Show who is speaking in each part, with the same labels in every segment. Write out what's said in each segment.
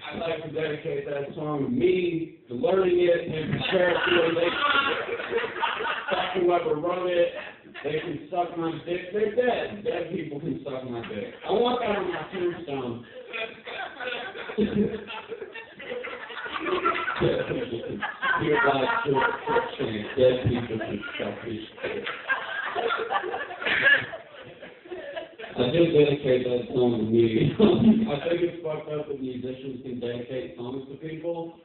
Speaker 1: I'd like to dedicate that song to me, to learning it, and prepare for it. Fucking whoever wrote it, they can suck my dick. They're dead. Dead people can suck my dick. I want that on my tombstone. Hereby Cruickshank, dead people can suck his dick. I did dedicate that song to me. I think it's fucked up that musicians can dedicate songs to people,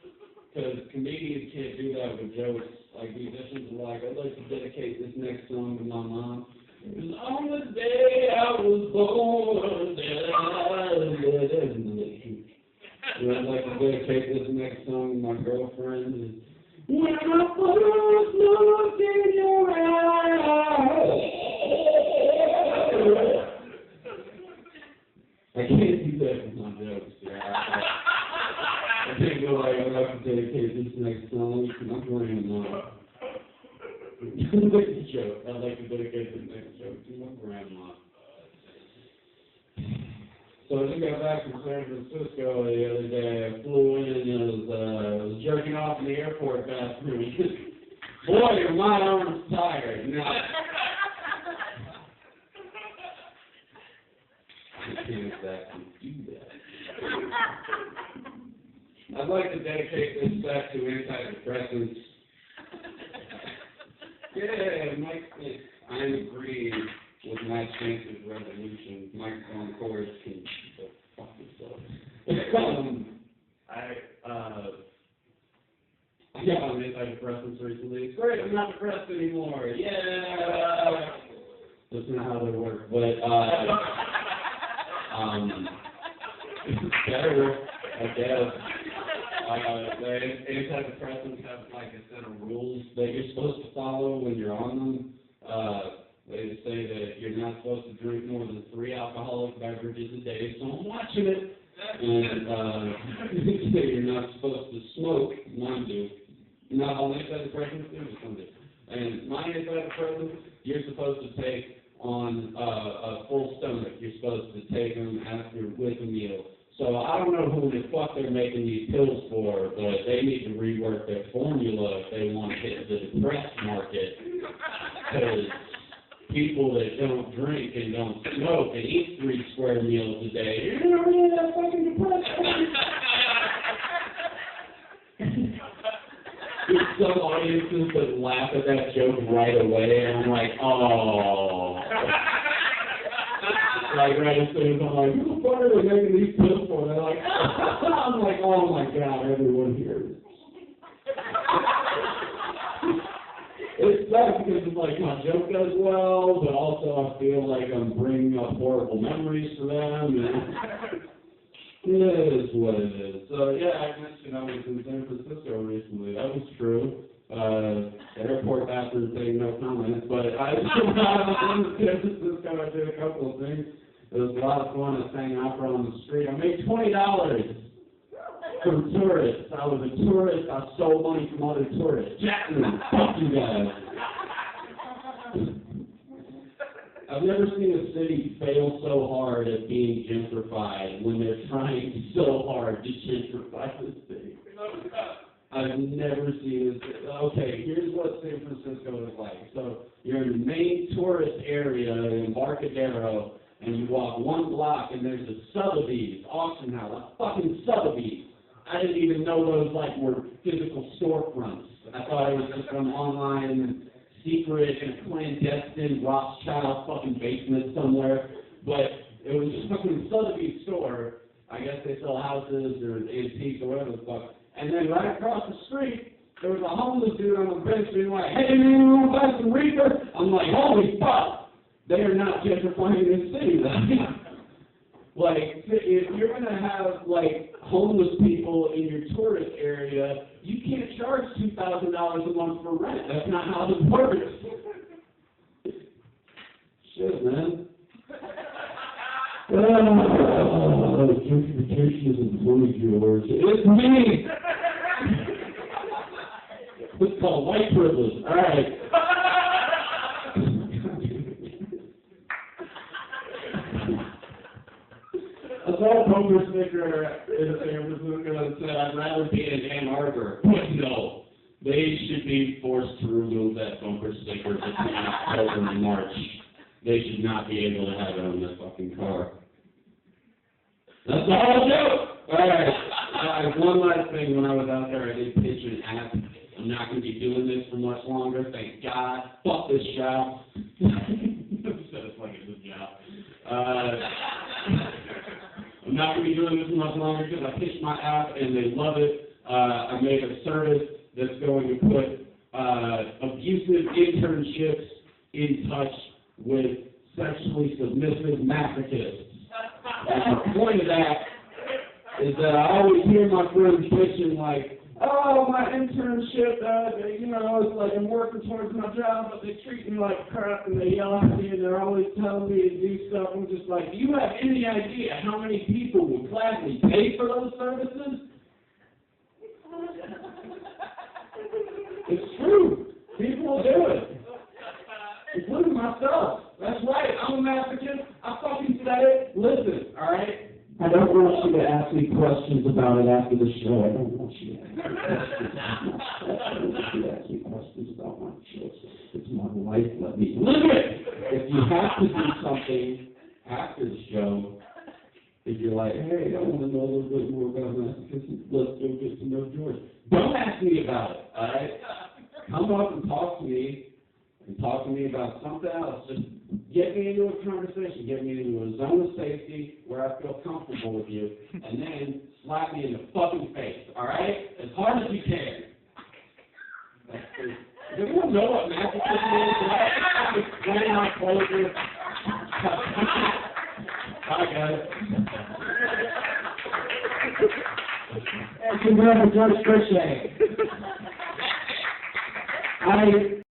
Speaker 1: because comedians can't do that with jokes. Like, musicians are like, I'd like to dedicate this next song to my mom. Because on the day I was born, and I'd like to dedicate this next song to my girlfriend. When I first looked in your eyes. I can't do that with my jokes. Yeah. I can't go like, I'd like to dedicate this next song to my grandma. That's a joke. I'd like to dedicate this next joke to my grandma. So I just got back from San Francisco the other day. I flew in and was jerking off in the airport bathroom. Boy, are my arms tired. Now, I can't exactly do that. I'd like to dedicate this back to antidepressants. Yeah, Mike, I'm agreeing with my chances resolution. Mike's on chorus can fuck himself. I got on antidepressants recently. It's great, I'm not depressed anymore. Yeah! That's not how they work, but it's better, I guess. The antidepressants have like a set of rules that you're supposed to follow when you're on them. They say that you're not supposed to drink more than 3 alcoholic beverages a day, so I'm watching it. And you're not supposed to smoke. Mine do. Not all antidepressants do, but some do. And my antidepressants, you're supposed to take on a full stomach. You're supposed to take them after with a meal. So I don't know who the fuck they're making these pills for, but they need to rework their formula if they want to hit the depressed market. Because people that don't drink and don't smoke and eat 3 square meals a day, you're not really that fucking depressed. There's some audiences that laugh at that joke right away, and I'm like, oh. Like, right as soon as I'm like, who the fuck are they making these pills for? They're like, I'm like, oh my god, everyone here. It sucks because it's like my joke does well, but also I feel like I'm bringing up horrible memories for them. And it is what it is. So yeah, I mentioned I was in San Francisco recently. That was true. The airport bathroom thing, no comment. But I was in San Francisco. I did a couple of things. It was a lot of fun. I sang opera on the street. I made $20 from tourists. I was a tourist. I stole money from other tourists. Jackman, fuck you guys. I've never seen a city fail so hard at being gentrified when they're trying so hard to gentrify this city. I've never seen this. Okay, here's what San Francisco is like. So you're in the main tourist area in Embarcadero, and you walk 1 block, and there's a Sotheby's auction house, a fucking Sotheby's. I didn't even know those like were physical storefronts. I thought it was just some online secret and clandestine Rothschild fucking basement somewhere. But it was just fucking Sotheby's store. I guess they sell houses or antiques or whatever the fuck. And then right across the street, there was a homeless dude on the bench being like, hey, man, you want to buy some reefer? I'm like, holy fuck. They are not gentrifying this city. Like, if you're going to have, like, homeless people in your tourist area, you can't charge $2,000 a month for rent. That's not how this works. Shit, man. Gentrification is employed yours. It's me! It's called white privilege. All right. I saw a bumper sticker in San Francisco that said, I'd rather be in Ann Arbor. But no, they should be forced to remove that bumper sticker between October and March. They should not be able to have it on their fucking car. That's the whole joke! Alright, one last thing. When I was out there, I did pitch an app. I'm not going to be doing this for much longer, thank God. Fuck this job. Instead of fucking this job. I'm not going to be doing this much longer because I pitched my app and they love it. I made a service that's going to put abusive internships in touch with sexually submissive masochists. And the point of that is that I always hear my friends bitching like, oh, my internship, it's like I'm working towards my job, but they treat me like crap and they yell at me and they're always telling me to do stuff. I'm just like, do you have any idea how many people would gladly pay for those services? It's true. People will do it. Including myself. That's right. I'm a masochist. I fucking said it. Listen, all right? I don't want you to ask me questions about it after the show. I don't want you to ask me questions. I don't want you to ask me questions about my shows. It's my life. Let me live it. If you have to do something after the show, if you're like, hey, I want to know a little bit more about masochism, let's go get to know George. Don't ask me about it, all right? Come up and talk to me. And talk to me about something else. Just get me into a conversation, get me into a zone of safety where I feel comfortable with you, and then slap me in the fucking face, all right? As hard as you can. Does anyone know what masochism is? Can I explain my closure? Bye, guys. Thank you very much, Cruickshank.